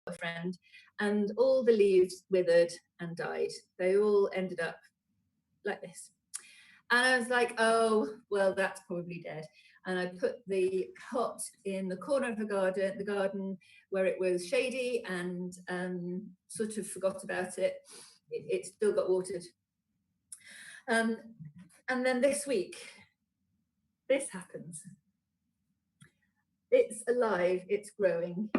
a friend, and all the leaves withered and died. They all ended up like this. And I was like, oh, well, that's probably dead. And I put the pot in the corner of the garden where it was shady, and sort of forgot about it. It still got watered. And then this week, this happens. It's alive, it's growing.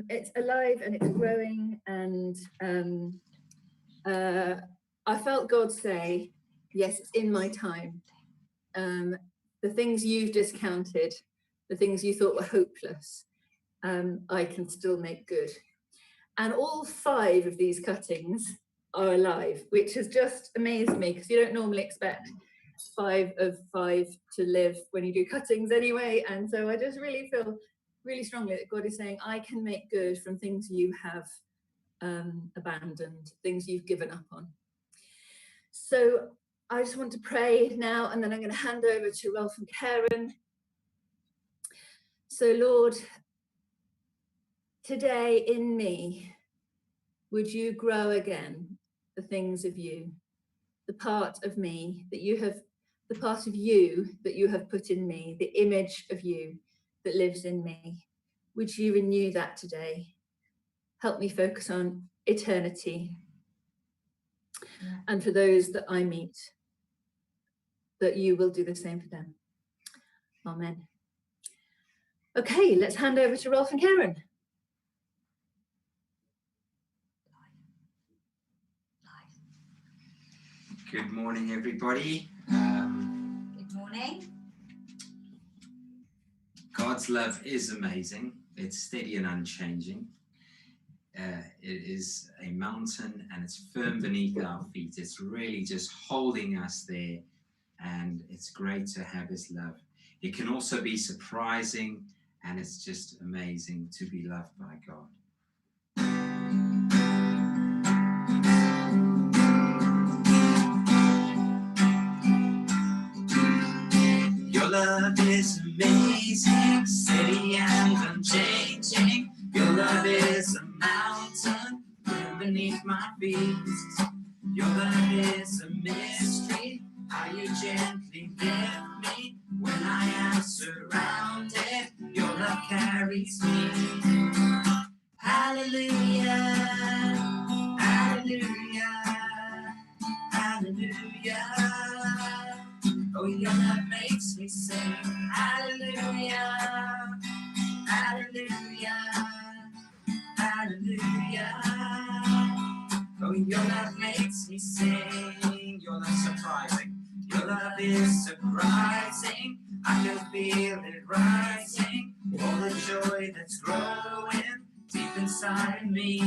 It's alive and it's growing, and I felt God say, yes, it's in my time. The things you've discounted, the things you thought were hopeless, I can still make good. And all 5 of these cuttings are alive, which has just amazed me, because you don't normally expect 5 of 5 to live when you do cuttings anyway. And so I just really feel really strongly that God is saying, I can make good from things you have abandoned, things you've given up on. So I just want to pray now, and then I'm going to hand over to Rolf and Karen. So Lord, today in me, would you grow again the things of you, the part of me that you have, the part of you that you have put in me, the image of you that lives in me. Would you renew that today? Help me focus on eternity. And for those that I meet, that you will do the same for them. Amen. Okay, let's hand over to Rolf and Karen. Good morning, everybody. Good morning. God's love is amazing. It's steady and unchanging. It is a mountain and it's firm beneath our feet. It's really just holding us there, and it's great to have his love. It can also be surprising, and it's just amazing to be loved by God. Your love is amazing, steady and unchanging. Your love is a mountain firm beneath my feet. Your love is a mystery, how you gently lift me when I am surrounded. Your love carries me. Hallelujah, hallelujah, hallelujah. Oh, your love makes me sing. Hallelujah, hallelujah, hallelujah. Oh, your love makes me sing. Your love surprising. Your love is surprising. I can feel it rising. All the joy that's growing deep inside me.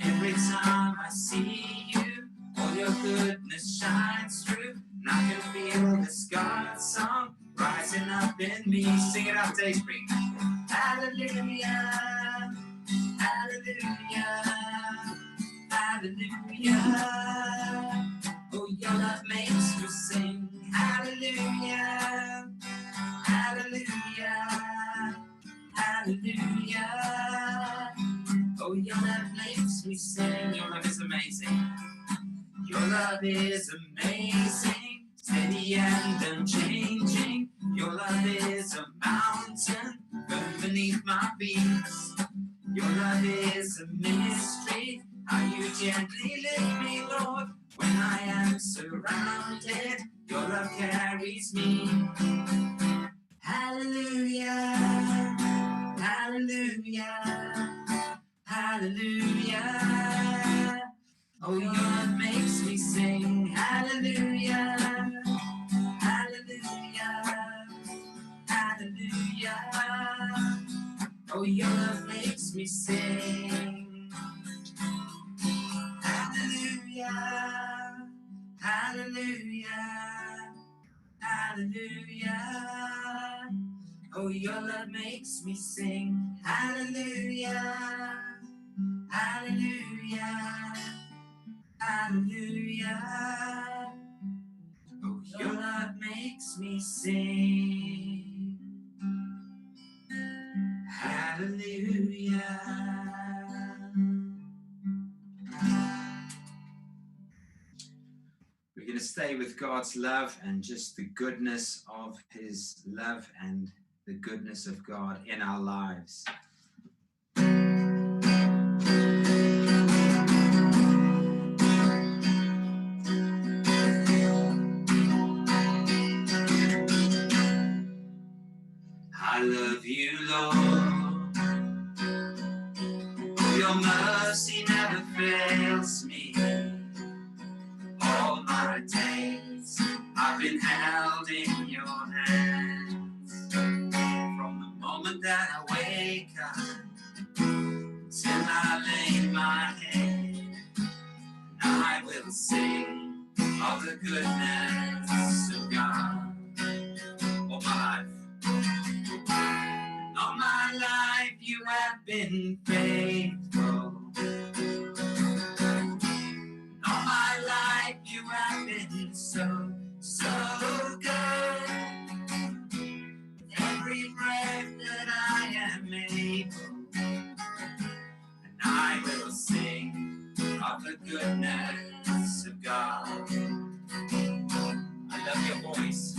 Every time I see you, all your goodness shines through. And I can feel this God song rising up in me. Sing it out, Dayspring. Hallelujah, hallelujah, hallelujah. Oh, your love makes me sing. Hallelujah, hallelujah, hallelujah. Oh, your love makes me sing. Your love is amazing. Your love is amazing, steady and unchanging. Your love is a mountain firm beneath my feet. Your love is a mystery, how you gently lift me, Lord, when I am surrounded. Your love carries me. Hallelujah, hallelujah, hallelujah. Oh, your love makes me sing. Hallelujah, hallelujah, hallelujah. Oh, your love makes me sing. Hallelujah, hallelujah, hallelujah. Oh, your love makes me sing. Hallelujah, hallelujah, hallelujah. Oh, your love makes me sing. stay with God's love and just the goodness of his love and the goodness of God in our lives. I love you, Lord. Your mercy never fails me. All my days I've been held in your hands. From the moment that I wake up till I lay my head, I will sing of the goodness of God. All my life, all my life you have been faithful. All my life you have been so, so good. With every breath that I am able, and I will sing of the goodness of God. I love your voice.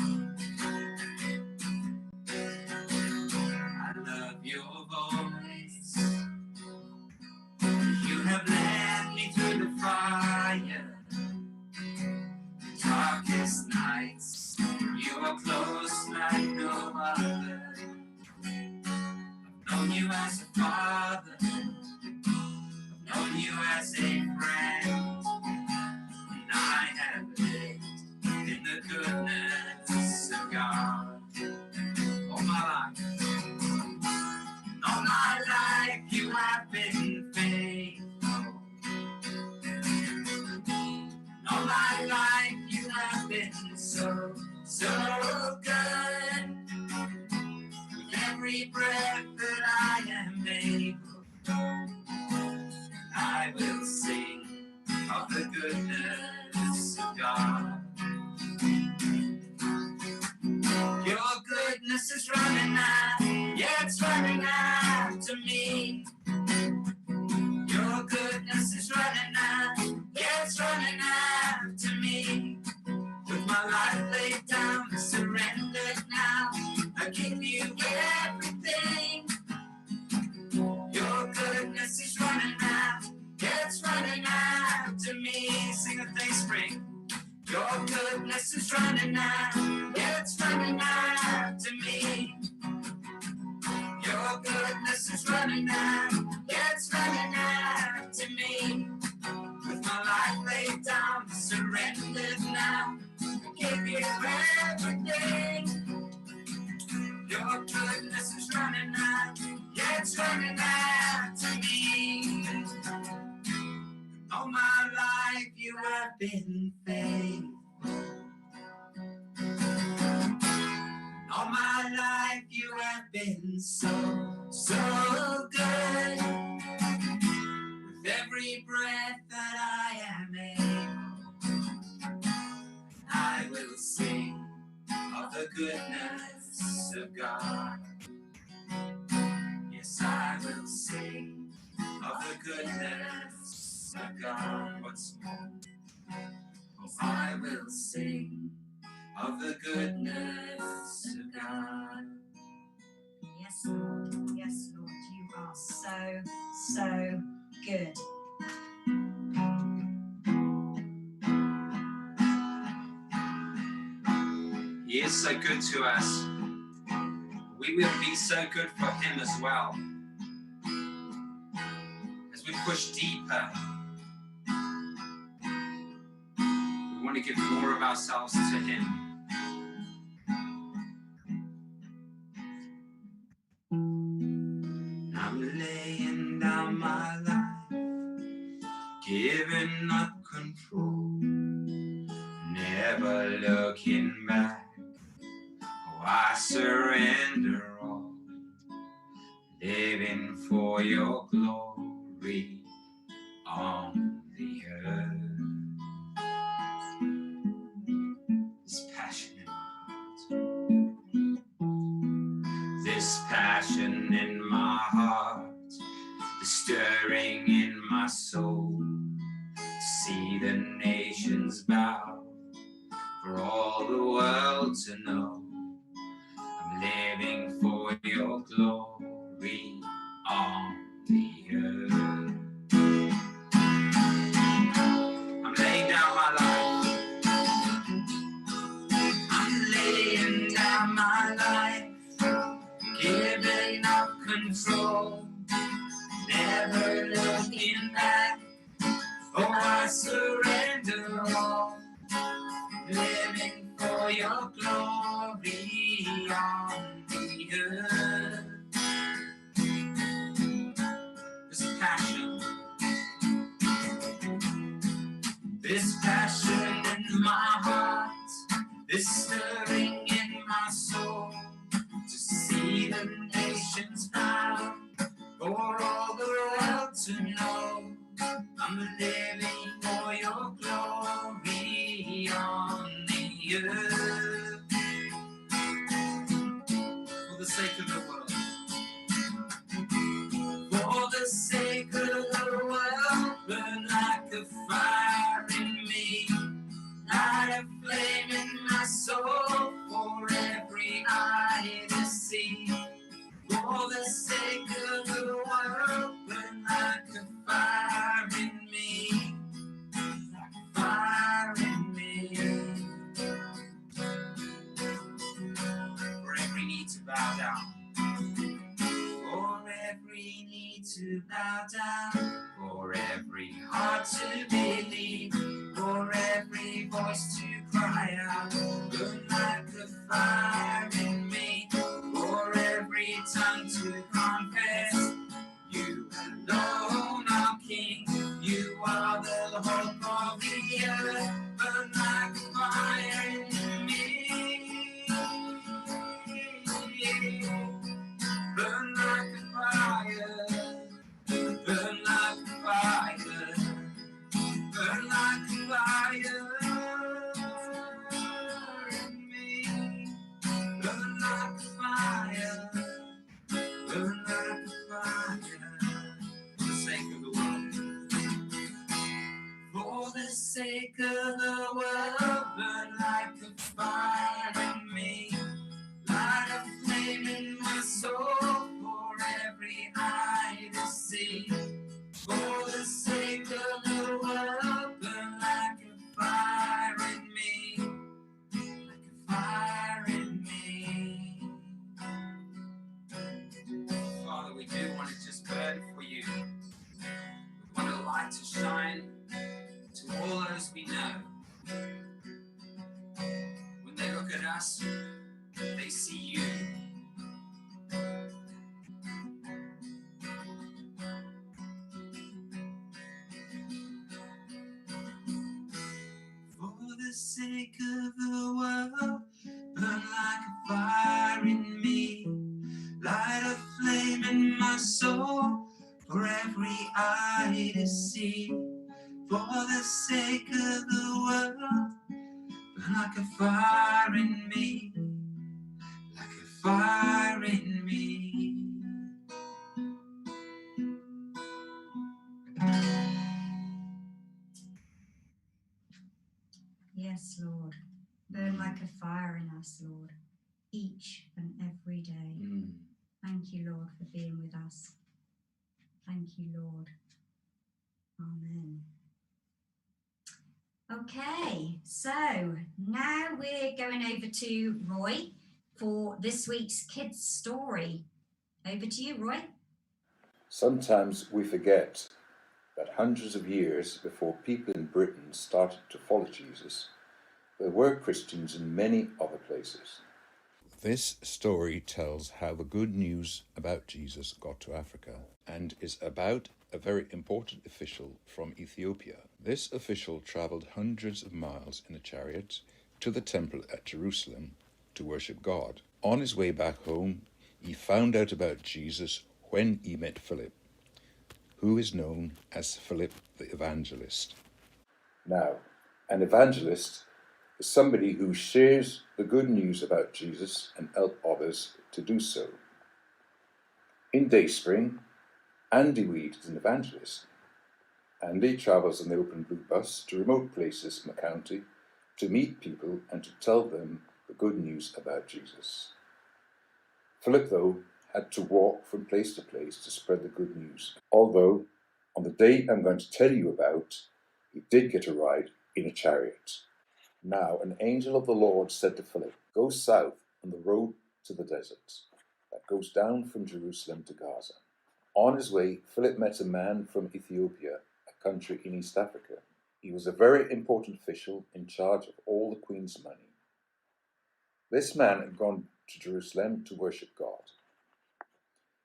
I love your voice. You have led me through the fire, darkest nights. You are close like no other. I've known you as a father, I've known you as a friend, and I have lived in the goodness of God. All my life, all my life you have been faithful. All my life you have been so, so good. With every breath that I am able, I will sing of the goodness of God. Your goodness is running out, yeah, it's running out to me. Your goodness is running out, yeah, it's running out to me. With my life laid down, surrendered now, I give you everything. Your goodness is running out, yeah, it's running out to me. Sing a Dayspring. Your goodness is running out, yeah, it's running out to me. Your goodness is running out, yeah, it's running out to me. With my life laid down, surrendered now, I give you everything. Your goodness is running out, yeah, it's running out to me. All my life you have been faithful. All my life you have been so, so good. With every breath that I am able, I will sing of the goodness of God. Yes, I will sing of the goodness of God. Once more. Oh, I will sing of the goodness of God. Yes, Lord. Yes, Lord. You are so, so good. He is so good to us. We will be so good for him as well. As we push deeper, we want to give more of ourselves to him. I'm laying down my life, giving up control, never looking back. Oh, I surrender all, living for your glory on the earth. This passion in my heart, this passion in my heart, the stirring in my soul, to see the nations bow to know I'm living for your glory on the earth. I'm laying down my life. I'm laying down my life, giving up control, never looking back. Oh, I surrender all, living for your glory on the earth. This passion in my heart, this stirring in my soul, to see the nations bow, for all the world to know I'm living for your glory on the earth. For the sake of the world, for the sake of the world, burn like a fire in me, light a flame in my soul, for every eye to see. For the sake of the world, burn like a fire in me, like a fire in me. For every need to bow down, for every need to bow down, for every heart to believe, for every voice to cry out, burn like a fire in me, for every tongue to confess, you alone are King, you are the hope of the earth, burn like a fire in me, burn like a fire, burn like a fire, burn like a fire in me, burn like a fire, burn like a fire, for the sake of the world, for the sake of the world, burn like a fire in me, light a flame in my soul, for every eye to see. For the sake of the world, burn like a fire in me, like a fire in me. Father, we do want to just burn for you. We want a light to shine to all those we know. When they look at us, they see you. For the sake of the world, burn like a fire in me, light a flame in my soul, for every eye to see. For the sake of the world, burn like a fire in me, like a fire in me. Yes, Lord. Burn like a fire in us, Lord, each and every day. Thank you, Lord, for being with us. Thank you, Lord. Amen. Okay, so now we're going over to Roy for this week's kids' story. Over to you, Roy. Sometimes we forget that hundreds of years before people in Britain started to follow Jesus, there were Christians in many other places. This story tells how the good news about Jesus got to Africa and is about a very important official from Ethiopia. This official travelled hundreds of miles in a chariot to the temple at Jerusalem to worship God. On his way back home, he found out about Jesus when he met Philip, who is known as Philip the Evangelist. Now, an evangelist is somebody who shares the good news about Jesus and help others to do so. In Dayspring, Andy Weed is an evangelist. Andy travels on the open blue bus to remote places in the county to meet people and to tell them the good news about Jesus. Philip, though, had to walk from place to place to spread the good news, although on the day I'm going to tell you about, he did get a ride in a chariot. Now an angel of the Lord said to Philip, "Go south on the road to the desert that goes down from Jerusalem to Gaza." On his way, Philip met a man from Ethiopia, a country in East Africa. He was a very important official in charge of all the queen's money. This man had gone to Jerusalem to worship God.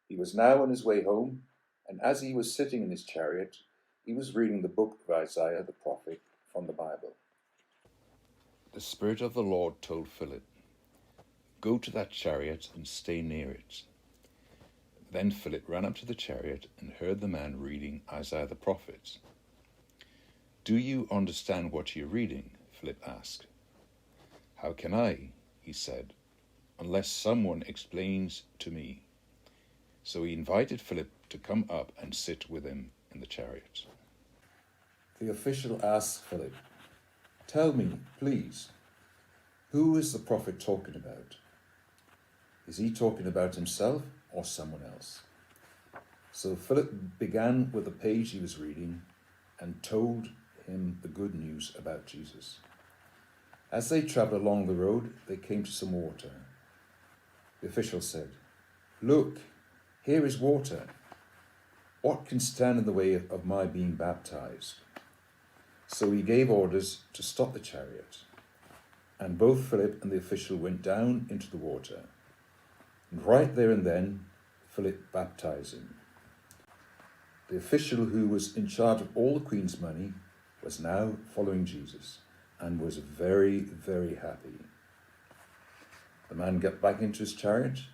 He was now on his way home, and as he was sitting in his chariot, he was reading the book of Isaiah the prophet from the Bible. The Spirit of the Lord told Philip, "Go to that chariot and stay near it." Then Philip ran up to the chariot and heard the man reading Isaiah the prophet. "Do you understand what you're reading?" Philip asked. "How can I," he said, "unless someone explains to me?" So he invited Philip to come up and sit with him in the chariot. The official asked Philip, "Tell me, please, who is the prophet talking about? Is he talking about himself or someone else?" So Philip began with the page he was reading and told him the good news about Jesus. As they travelled along the road, they came to some water. The official said, "Look, here is water. What can stand in the way of my being baptized?" So he gave orders to stop the chariot, and both Philip and the official went down into the water. And right there and then, Philip baptized him. The official who was in charge of all the queen's money was now following Jesus and was very, very happy. The man got back into his chariot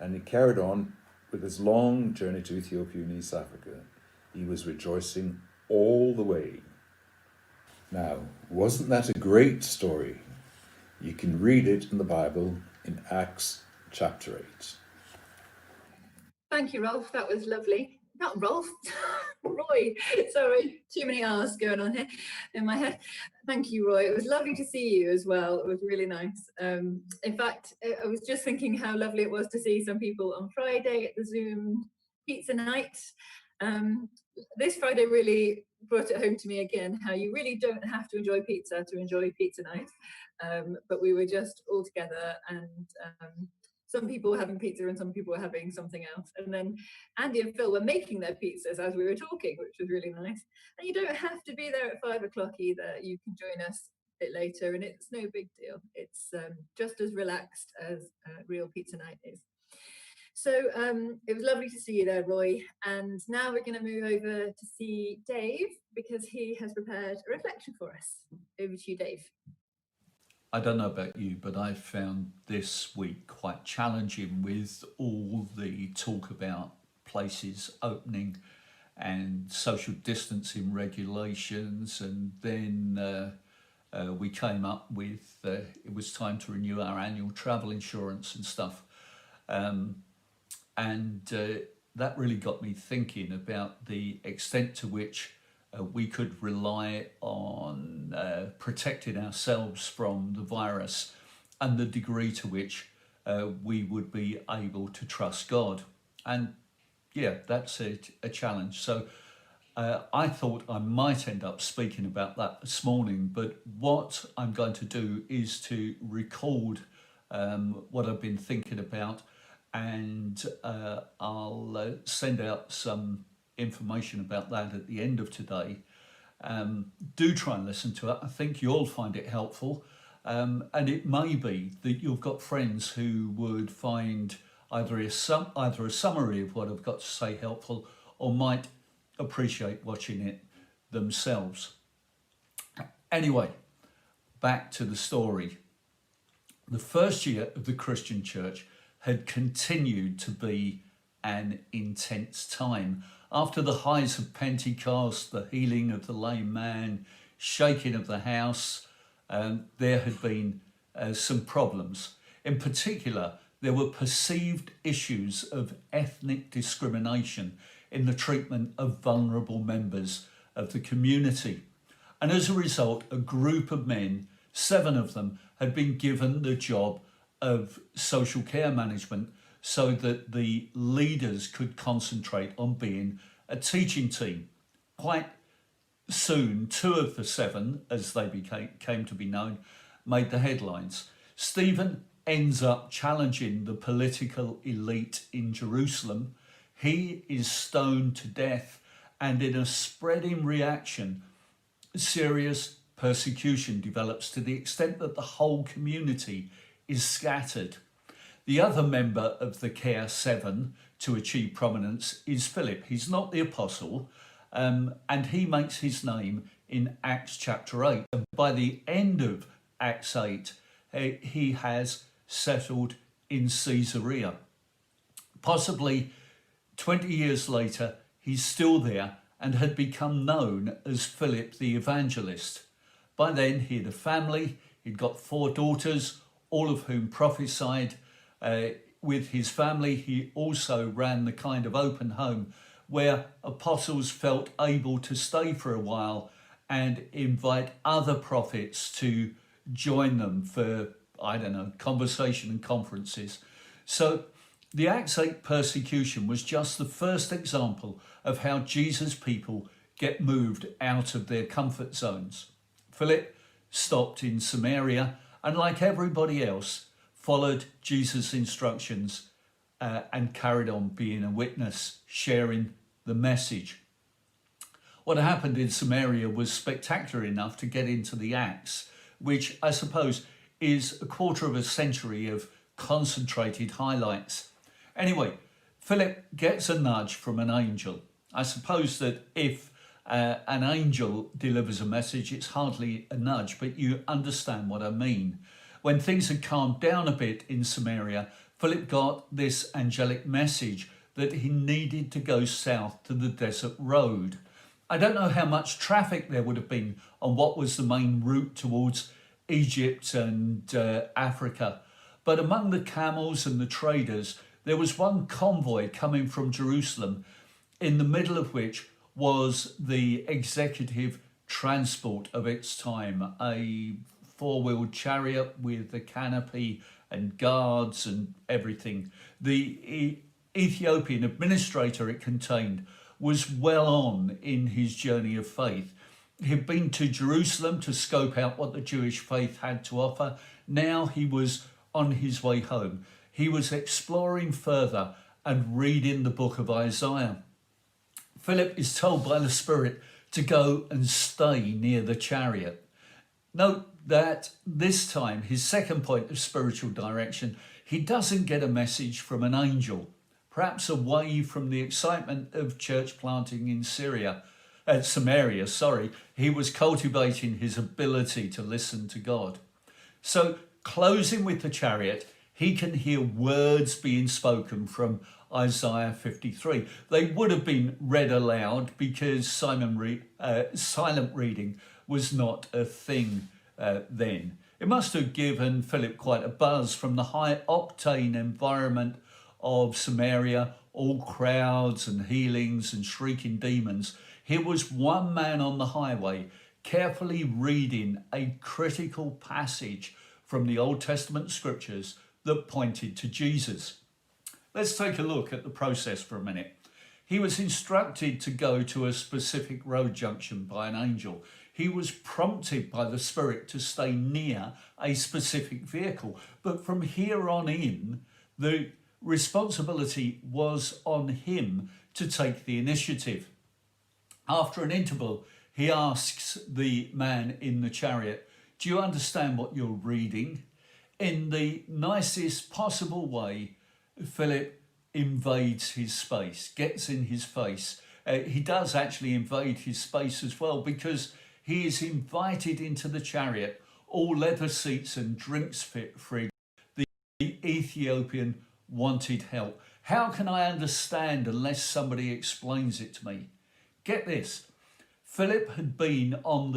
and he carried on with his long journey to Ethiopia and East Africa. He was rejoicing all the way. Now, wasn't that a great story? You can read it in the Bible in Acts chapter 8. Thank you, Rolf. That was lovely. Not Rolf, Roy. Sorry, too many R's going on here in my head. Thank you, Roy. It was lovely to see you as well. It was really nice. In fact, I was just thinking how lovely it was to see some people on Friday at the Zoom pizza night. This Friday really brought it home to me again, how you really don't have to enjoy pizza to enjoy pizza night. But we were just all together, and some people were having pizza and some people were having something else. And then Andy and Phil were making their pizzas as we were talking, which was really nice. And you don't have to be there at 5 o'clock either. You can join us a bit later, and it's no big deal. It's just as relaxed as real pizza night is. So it was lovely to see you there, Roy. And now we're going to move over to see Dave, because he has prepared a reflection for us. Over to you, Dave. I don't know about you, but I found this week quite challenging with all the talk about places opening and social distancing regulations. And then we came up with, it was time to renew our annual travel insurance and stuff. That really got me thinking about the extent to which we could rely on protecting ourselves from the virus and the degree to which we would be able to trust God. And yeah, that's a challenge. So I thought I might end up speaking about that this morning, but what I'm going to do is to record what I've been thinking about, and I'll send out some information about that at the end of today. Do try and listen to it. I think you'll find it helpful. And it may be that you've got friends who would find either a summary of what I've got to say helpful, or might appreciate watching it themselves. Anyway, back to the story. The first year of the Christian church had continued to be an intense time. After the highs of Pentecost, the healing of the lame man, shaking of the house, there had been some problems. In particular, there were perceived issues of ethnic discrimination in the treatment of vulnerable members of the community. And as a result, a group of men, 7 of them, had been given the job of social care management so that the leaders could concentrate on being a teaching team. Quite soon, 2 of the 7, as they came to be known, made the headlines. Stephen ends up challenging the political elite in Jerusalem. He is stoned to death, and in a spreading reaction, serious persecution develops to the extent that the whole community is scattered. The other member of the Care 7 to achieve prominence is Philip. He's not the apostle, and he makes his name in Acts chapter 8. And by the end of Acts 8, he has settled in Caesarea. Possibly 20 years later, he's still there and had become known as Philip the Evangelist. By then, he had a family. He'd got 4 daughters, all of whom prophesied. With his family, he also ran the kind of open home where apostles felt able to stay for a while and invite other prophets to join them for, conversation and conferences. So the Acts 8 persecution was just the first example of how Jesus' people get moved out of their comfort zones. Philip stopped in Samaria and, like everybody else, followed Jesus' instructions and carried on being a witness, sharing the message. What happened in Samaria was spectacular enough to get into the Acts, which I suppose is a quarter of a century of concentrated highlights. Anyway, Philip gets a nudge from an angel. I suppose that if an angel delivers a message, it's hardly a nudge, but you understand what I mean. When things had calmed down a bit in Samaria, Philip got this angelic message that he needed to go south to the desert road. I don't know how much traffic there would have been on what was the main route towards Egypt and Africa, but among the camels and the traders, there was one convoy coming from Jerusalem, in the middle of which was the executive transport of its time, a 4-wheeled chariot with a canopy and guards and everything. The Ethiopian administrator it contained was well on in his journey of faith. He'd been to Jerusalem to scope out what the Jewish faith had to offer. Now he was on his way home. He was exploring further and reading the book of Isaiah. Philip is told by the Spirit to go and stay near the chariot. Note that this time, his second point of spiritual direction, he doesn't get a message from an angel, perhaps away from the excitement of church planting in Samaria, he was cultivating his ability to listen to God. So, closing with the chariot, he can hear words being spoken from Isaiah 53. They would have been read aloud because silent reading was not a thing then. It must have given Philip quite a buzz from the high-octane environment of Samaria, all crowds and healings and shrieking demons. Here was one man on the highway carefully reading a critical passage from the Old Testament scriptures that pointed to Jesus. Let's take a look at the process for a minute. He was instructed to go to a specific road junction by an angel. He was prompted by the Spirit to stay near a specific vehicle. But from here on in, the responsibility was on him to take the initiative. After an interval, he asks the man in the chariot, "Do you understand what you're reading?" In the nicest possible way, Philip invades his space, gets in his face. He does actually invade his space as well, because he is invited into the chariot, all leather seats and drinks free. The Ethiopian wanted help. How can I understand unless somebody explains it to me? Get this, Philip had been on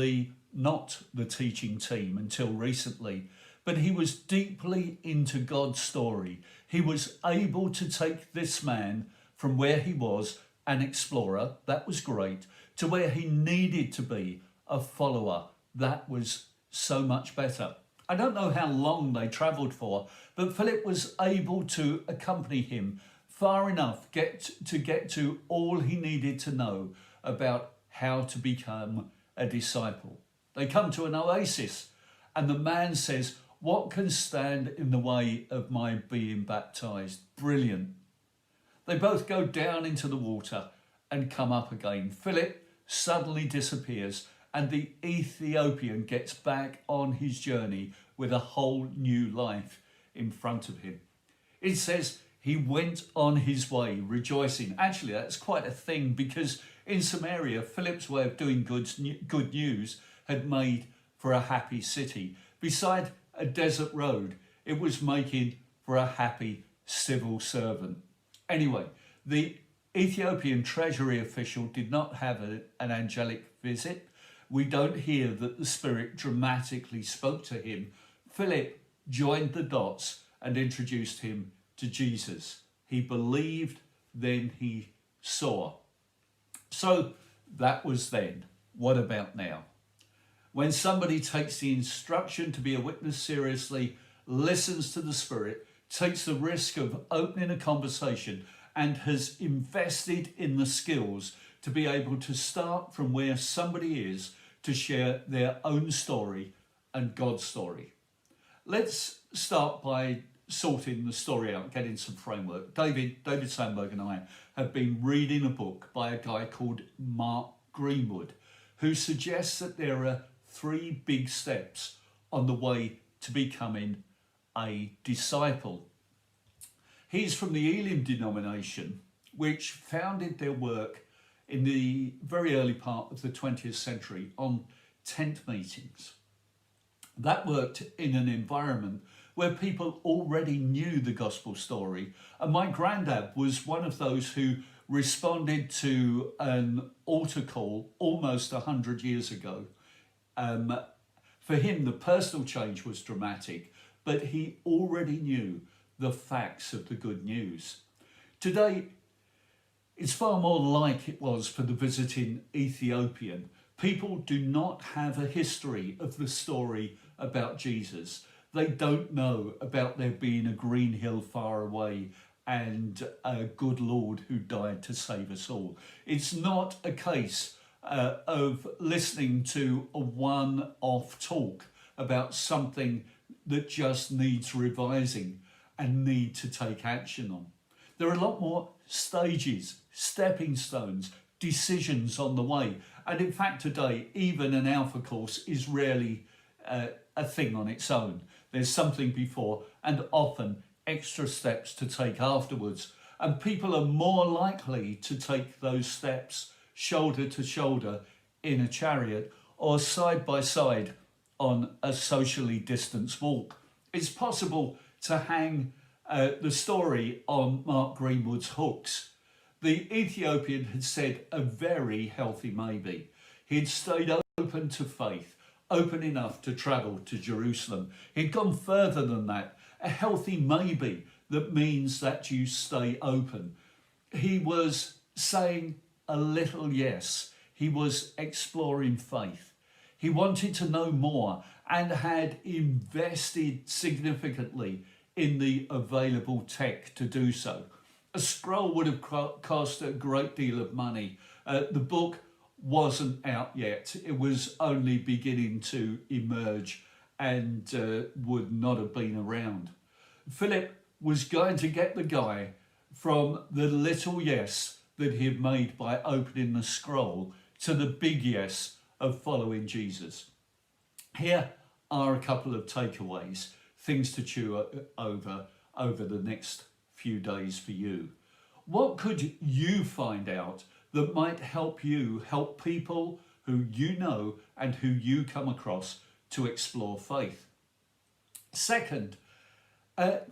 not the teaching team until recently, but he was deeply into God's story. He was able to take this man from where he was, an explorer, that was great, to where he needed to be, a follower. That was so much better. I don't know how long they travelled for, but Philip was able to accompany him far enough to get to all he needed to know about how to become a disciple. They come to an oasis, and the man says, "What can stand in the way of my being baptized?" Brilliant. They both go down into the water and come up again. Philip suddenly disappears, and the Ethiopian gets back on his journey with a whole new life in front of him. It says he went on his way rejoicing. Actually, that's quite a thing, because in Samaria, Philip's way of doing good news had made for a happy city. Beside a desert road, it was making for a happy civil servant. Anyway, the Ethiopian treasury official did not have an angelic visit. We don't hear that the Spirit dramatically spoke to him. Philip joined the dots and introduced him to Jesus. He believed, then he saw. So that was then. What about now? When somebody takes the instruction to be a witness seriously, listens to the Spirit, takes the risk of opening a conversation, and has invested in the skills to be able to start from where somebody is to share their own story and God's story. Let's start by sorting the story out, getting some framework. David Sandberg and I have been reading a book by a guy called Mark Greenwood, who suggests that there are 3 big steps on the way to becoming a disciple. He's from the Elim denomination, which founded their work in the very early part of the 20th century on tent meetings. That worked in an environment where people already knew the gospel story. And my granddad was one of those who responded to an altar call almost 100 years ago. For him, the personal change was dramatic, but he already knew the facts of the good news. Today, it's far more like it was for the visiting Ethiopian. People do not have a history of the story about Jesus. They don't know about there being a green hill far away and a good Lord who died to save us all. It's not a case of listening to a one-off talk about something that just needs revising and need to take action on. There are a lot more stages, stepping stones, decisions on the way. And in fact, today, even an alpha course is rarely a thing on its own. There's something before and often extra steps to take afterwards. And people are more likely to take those steps shoulder to shoulder in a chariot or side by side on a socially distanced walk. It's possible to hang the story on Mark Greenwood's hooks. The Ethiopian had said a very healthy maybe. He'd stayed open to faith, open enough to travel to Jerusalem. He'd gone further than that, a healthy maybe that means that you stay open. He was saying a little yes. He was exploring faith. He wanted to know more and had invested significantly in the available tech to do so. A scroll would have cost a great deal of money. The book wasn't out yet. It was only beginning to emerge and would not have been around. Philip was going to get the guy from the little yes that he had made by opening the scroll to the big yes of following Jesus. Here are a couple of takeaways, things to chew over the next few days for you. What could you find out that might help you help people who you know and who you come across to explore faith? Second,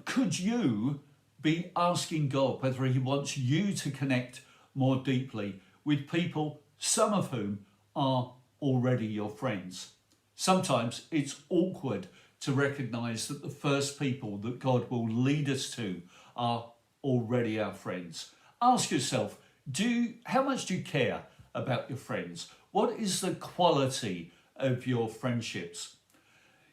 could you be asking God whether he wants you to connect more deeply with people, some of whom are already your friends? Sometimes it's awkward to recognize that the first people that God will lead us to are already our friends. Ask yourself, how much do you care about your friends? What is the quality of your friendships?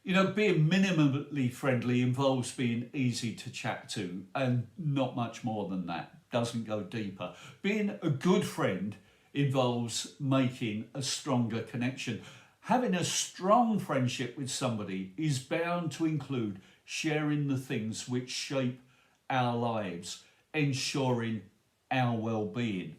You know, being minimally friendly involves being easy to chat to and not much more than that. Doesn't go deeper. Being a good friend involves making a stronger connection. Having a strong friendship with somebody is bound to include sharing the things which shape our lives, ensuring our well-being.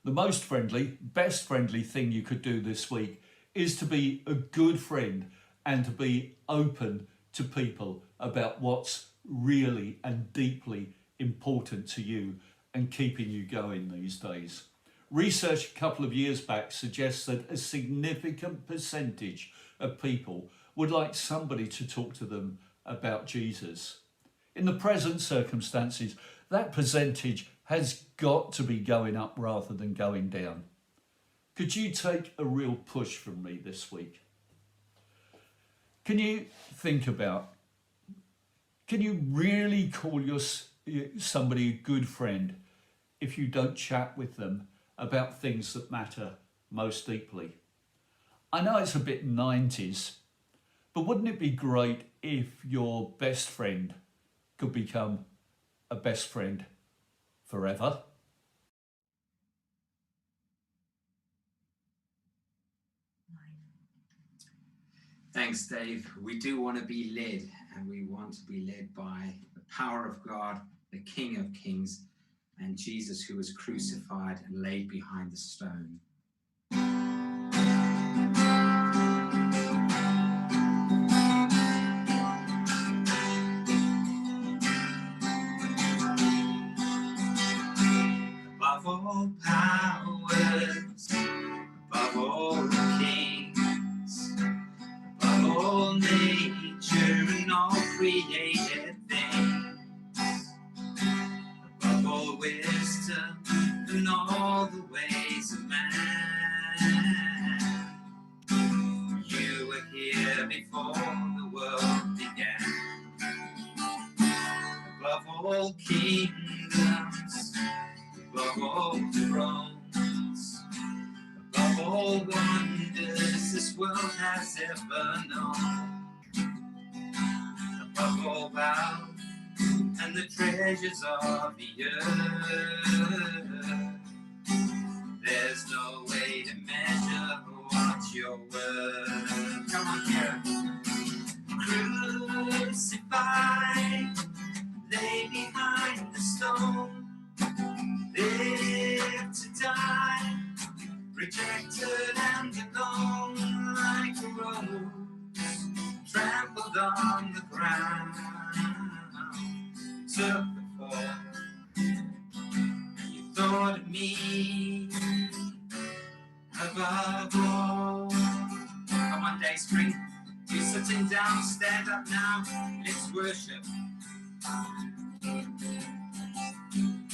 The most friendly, best friendly thing you could do this week is to be a good friend and to be open to people about what's really and deeply important to you and keeping you going these days. Research a couple of years back suggests that a significant percentage of people would like somebody to talk to them about Jesus. In the present circumstances, that percentage has got to be going up rather than going down. Could you take a real push from me this week? Can you think about, can you really call somebody a good friend if you don't chat with them about things that matter most deeply? I know it's a bit 90s, but wouldn't it be great if your best friend could become a best friend forever? Thanks, Dave. We do want to be led, and we want to be led by the power of God, the King of Kings, and Jesus, who was crucified and laid behind the stone. Above all powers, above all kings, above all nature and all created things, above all wisdom and all the ways of man, you were here before the world began. Above all kingdoms, above all thrones, above all wonders this world has ever known, above all wealth and the treasures of the earth, there's no way to measure what you're worth. Come on, Karen. Crucified, lay behind the stone, live to die, rejected and alone, like a rose trampled on the ground, took the fall, and you thought of me above all. Come on, Dayspring, you're sitting down, stand up now, let's worship.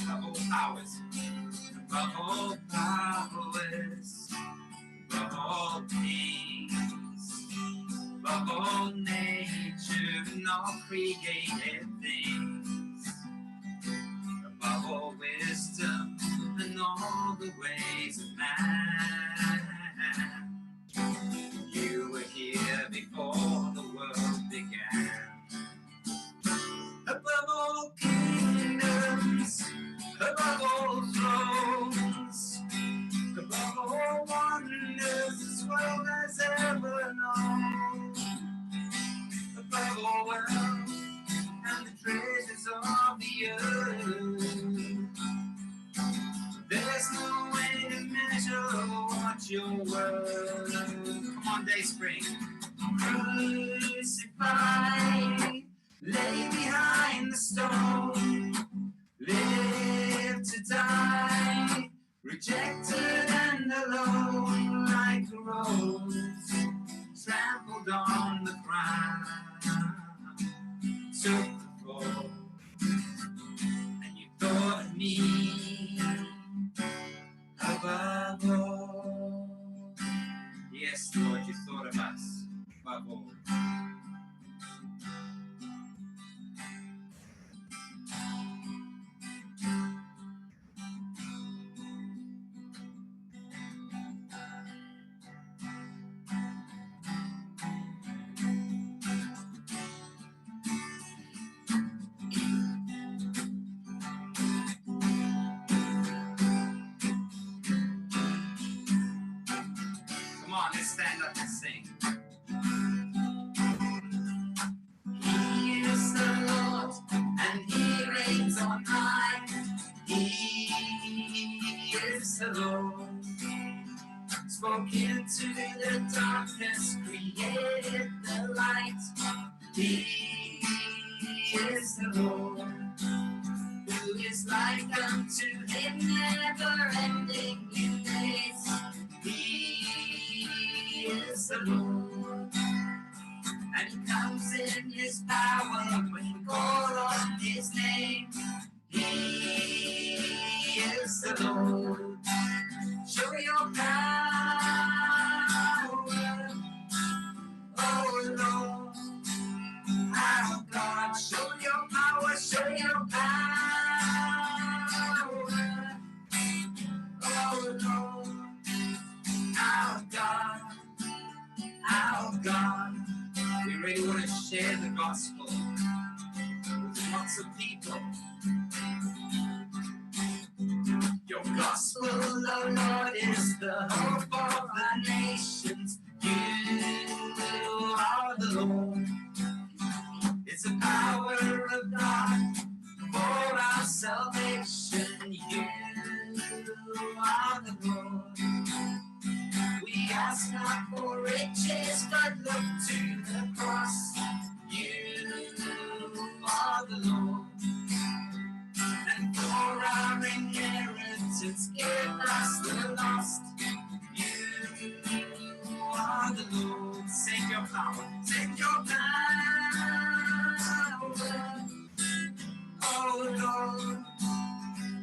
Above all powers, above all powers, above all kings, above all nature and all created things, above all wisdom and all the ways of man, you were here before the world began. Above all kingdoms, above all thrones, above all wonders this world has ever known, above all wealth and the treasures of the earth, there's no way to measure what you're worth. Come on, Dayspring. Crucified, lay behind the stone, live to die, rejected and alone, like a rose trampled on the ground, took the fall, and you thought of me above all. Yes, Lord, you thought of us above all. Let's sing. He is the Lord, and He reigns on high. He is the Lord, spoke into the darkness, created the light. He is the Lord, who is like unto Him, never ending in days. He is the Lord, and He comes in His power when we call on His name. He is the Lord. Show your power, oh Lord, our God. Show your power, show your power, oh Lord, our God, our God. We really want to share the gospel with lots of people. Your gospel, oh Lord, is the hope of the nations. You are the Lord. It's the power of God for our salvation. You are the Lord. We ask not for riches, but look to the cross. You are the Lord. And for our inheritance, give us the lost. You are the Lord. Send your power, send your power. Oh Lord,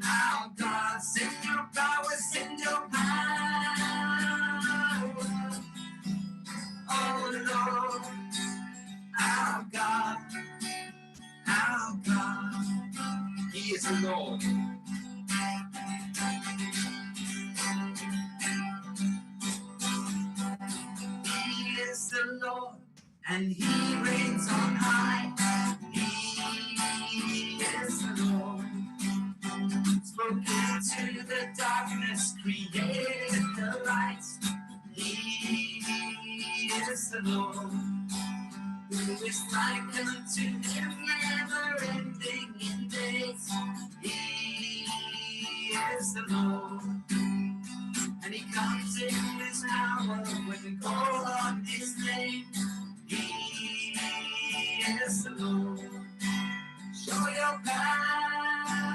our God, send your power, send your power. Oh Lord, our God, our God. He is the Lord. He is the Lord, and He reigns on high. He is the Lord, spoke into the darkness, created the light. He is the Lord, who is like unto Him, never ending in days. He is the Lord, and He comes in His power when we call on His name. He is the Lord. Show your power,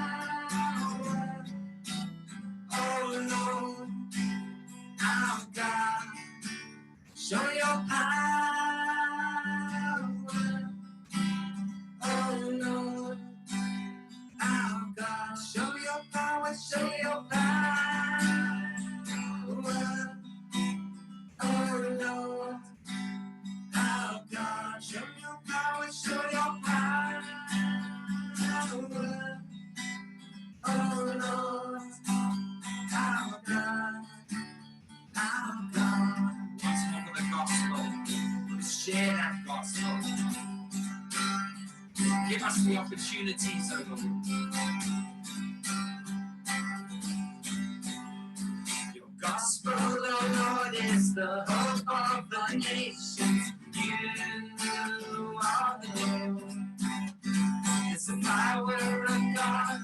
oh Lord, our God. Show your power, oh Lord, our God. Show your power, show your power, oh Lord, our God. Show your power, show your power, oh Lord, our God, our God. Let's talk of the gospel. Let's share that gospel. Give us the opportunities, oh Lord. Your gospel, oh Lord, is the hope of the nations. You are the Lord. It's the power of God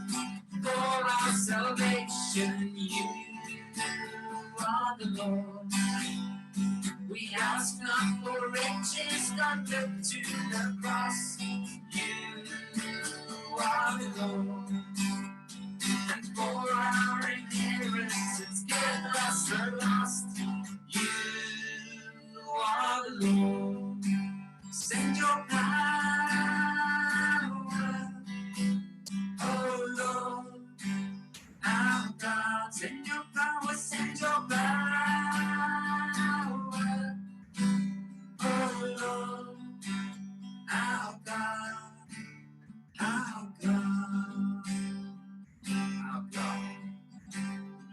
for our salvation. You are the Lord. We ask not for riches, but look to the cross. You are the Lord. And for our inheritance, give us the lost. You are the Lord. Send your power, oh Lord, our God. Send your power, send your power, oh Lord, our God, our God, our God.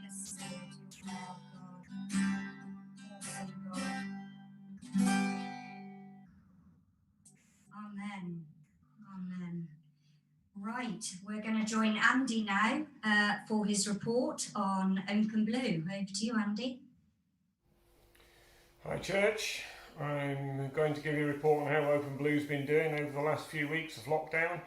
Yes, Lord, you are God. Almighty God. Amen. Amen. Right, we're going to join Andy now for his report on Oaken Blue. Over to you, Andy. Hi Church, I'm going to give you a report on how Open Blue's been doing over the last few weeks of lockdown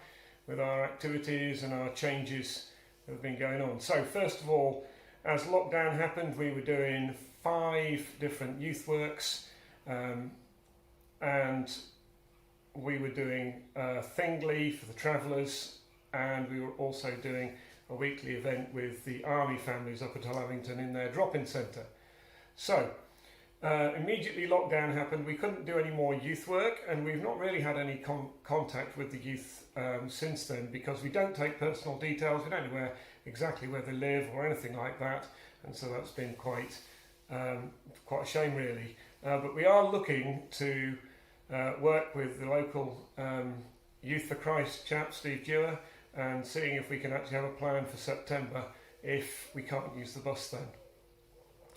with our activities and our changes that have been going on. So first of all, as lockdown happened, we were doing 5 different youth works, and we were doing Thingley for the travellers, and we were also doing a weekly event with the army families up at Lavington in their drop-in centre. So immediately lockdown happened, we couldn't do any more youth work, and we've not really had any contact with the youth since then, because we don't take personal details, we don't know exactly where they live or anything like that, and so that's been quite a shame really. But we are looking to work with the local Youth for Christ chap, Steve Dewar, and seeing if we can actually have a plan for September if we can't use the bus then.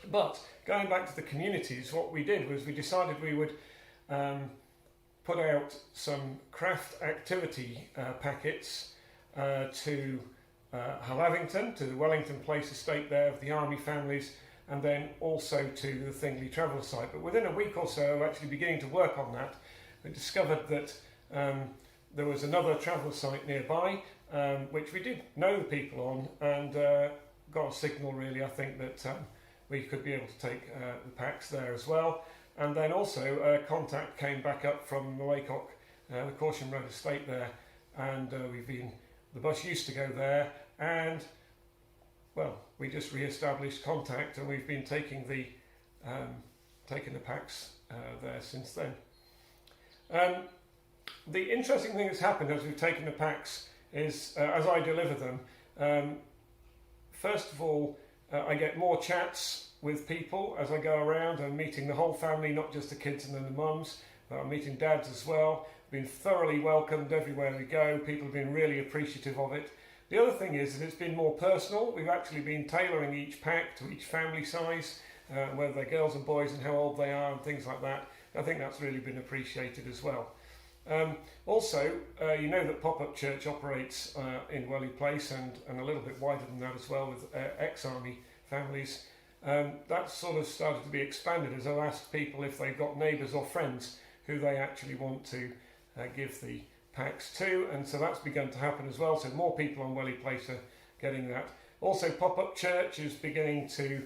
But going back to the communities, what we did was we decided we would put out some craft activity packets to Lavington, to the Wellington Place estate there of the army families, and then also to the Thingley travel site. But within a week or so of actually beginning to work on that, we discovered that there was another travel site nearby, which we did know the people on, and got a signal really, I think, that we could be able to take the packs there as well. And then also contact came back up from the Laycock, the Caution Road estate there, and the bus used to go there, and well, we just re-established contact, and we've been taking the packs there since then. The interesting thing that's happened as we've taken the packs is, as I deliver them, first of all, I get more chats with people as I go around. I'm meeting the whole family, not just the kids and then the mums, but I'm meeting dads as well. Been thoroughly welcomed everywhere we go. People have been really appreciative of it. The other thing is that it's been more personal. We've actually been tailoring each pack to each family size, whether they're girls and boys and how old they are and things like that. I think that's really been appreciated as well. Also, you know that Pop-Up Church operates in Welly Place and a little bit wider than that as well, with ex-army families. That's sort of started to be expanded as I've asked people if they've got neighbours or friends who they actually want to give the packs to, and so that's begun to happen as well. So more people on Welly Place are getting that. Also, Pop-Up Church is beginning to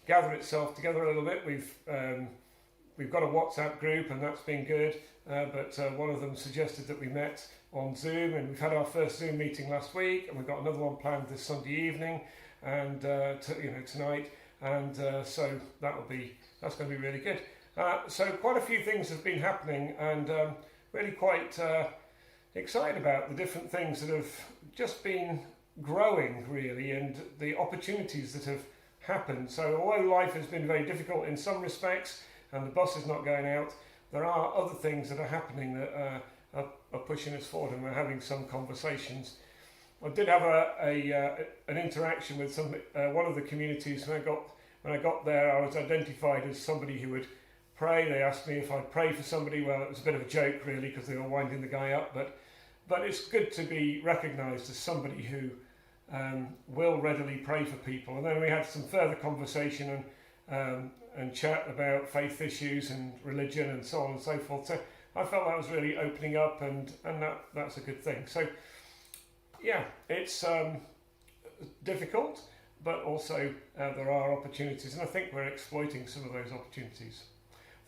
gather itself together a little bit. We've got a WhatsApp group, and that's been good. But one of them suggested that we met on Zoom, and we've had our first Zoom meeting last week, and we've got another one planned this Sunday evening, and tonight, and so that's going to be really good. So quite a few things have been happening, and really quite excited about the different things that have just been growing really, and the opportunities that have happened. So although life has been very difficult in some respects, and the bus is not going out, there are other things that are happening that are pushing us forward, and we're having some conversations. I did have an interaction with one of the communities. When I got there, I was identified as somebody who would pray. They asked me if I'd pray for somebody. Well, it was a bit of a joke really, because they were winding the guy up, but it's good to be recognised as somebody who will readily pray for people. And then we had some further conversation and chat about faith issues and religion and so on and so forth. So I felt that was really opening up, and that's a good thing. So yeah, it's difficult, but also there are opportunities, and I think we're exploiting some of those opportunities.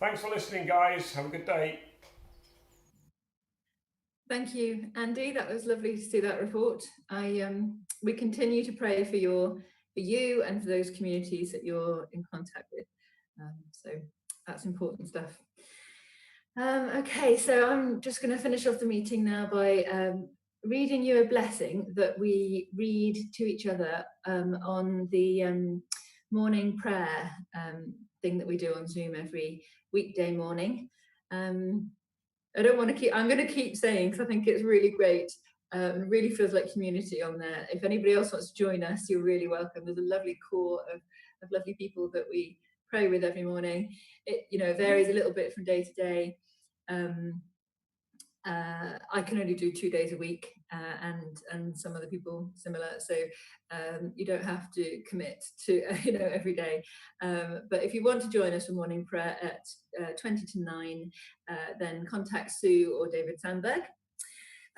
Thanks for listening, guys. Have a good day. Thank you, Andy. That was lovely to see that report. We continue to pray for you and for those communities that you're in contact with. So that's important stuff. Okay, so I'm just going to finish off the meeting now by reading you a blessing that we read to each other on the morning prayer thing that we do on Zoom every weekday morning. I don't want to keep, I'm going to keep saying, because I think it's really great. Really feels like community on there. If anybody else wants to join us, you're really welcome. There's a lovely core of lovely people that we pray with every morning. It varies a little bit from day to day. I can only do 2 days a week, and some other people similar. So you don't have to commit to every day. But if you want to join us for morning prayer at 20 to 9, then contact Sue or David Sandberg.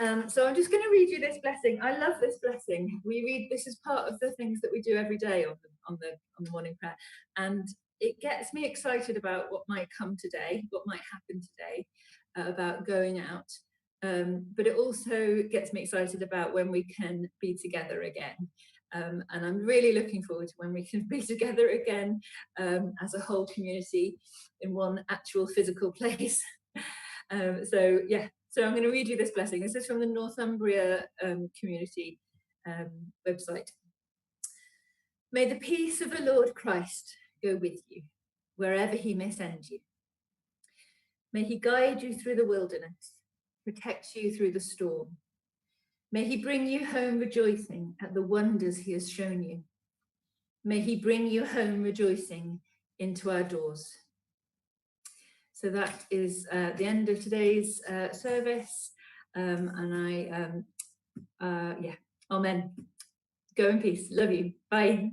So I'm just going to read you this blessing. I love this blessing. We read this as part of the things that we do every day on the morning prayer, and it gets me excited about what might come today, what might happen today, about going out. But it also gets me excited about when we can be together again. And I'm really looking forward to when we can be together again as a whole community in one actual physical place. So yeah, so I'm going to read you this blessing. This is from the Northumbria community website. May the peace of the Lord Christ go with you, wherever he may send you. May he guide you through the wilderness, protect you through the storm. May he bring you home rejoicing at the wonders he has shown you. May he bring you home rejoicing into our doors. So that is the end of today's service. And yeah, amen. Go in peace. Love you. Bye.